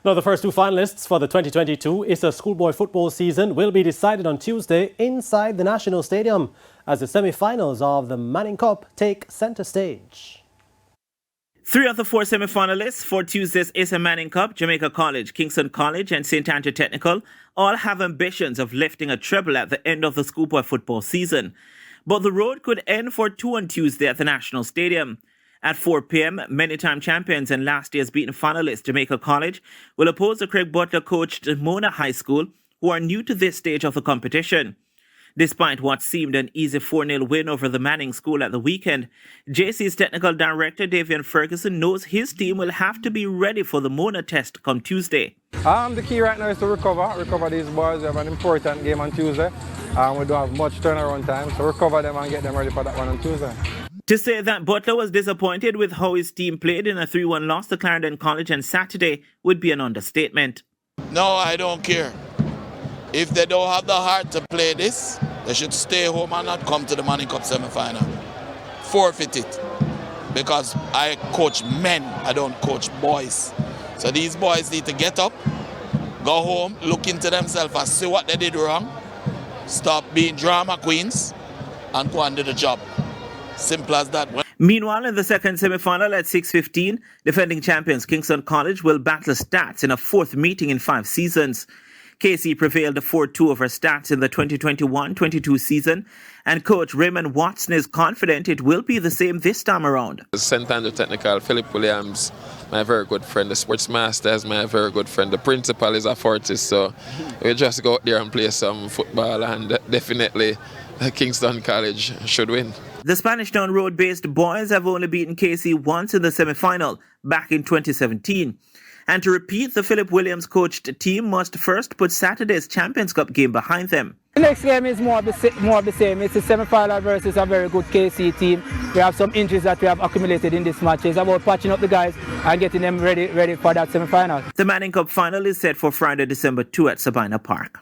Now, the first two finalists for the 2022 ISA schoolboy football season will be decided on Tuesday inside the National Stadium as the semi-finals of the Manning Cup take centre stage. 3 of the 4 semi-finalists for Tuesday's ISA Manning Cup, Jamaica College, Kingston College and St. Andrew Technical, all have ambitions of lifting a treble at the end of the schoolboy football season. But the road could end for 2 on Tuesday at the National Stadium. At 4 p.m, many-time champions and last year's beaten finalists Jamaica College will oppose the Craig Butler-coached Mona High School, who are new to this stage of the competition. Despite what seemed an easy 4-0 win over the Manning School at the weekend, JC's technical director Davian Ferguson knows his team will have to be ready for the Mona test come Tuesday. The key right now is to recover these boys. We have an important game on Tuesday. We don't have much turnaround time, so recover them and get them ready for that one on Tuesday. To say that Butler was disappointed with how his team played in a 3-1 loss to Clarendon College on Saturday would be an understatement. No, I don't care. If they don't have the heart to play this, they should stay home and not come to the Manning Cup semi-final. Forfeit it. Because I coach men, I don't coach boys. So these boys need to get up, go home, look into themselves and see what they did wrong, stop being drama queens, and go and do the job. Simple as that. Meanwhile, in the second semi-final at 6:15, defending champions Kingston College will battle Stats in a 4th meeting in 5 seasons. KC prevailed 4-2 over Stats in the 2021-22 season, and coach Raymond Watson is confident it will be the same this time around. St. Andrew Technical, Philip Williams, my very good friend. The sports master is my very good friend. The principal is a Fortis, so we just go out there and play some football, and definitely Kingston College should win. The Spanish Town Road-based boys have only beaten KC once in the semi-final, back in 2017. And to repeat, the Philip Williams-coached team must first put Saturday's Champions Cup game behind them. The next game is more of the same. It's a semi-final versus a very good KC team. We have some injuries that we have accumulated in this match. It's about patching up the guys and getting them ready for that semi-final. The Manning Cup final is set for Friday, December 2 at Sabina Park.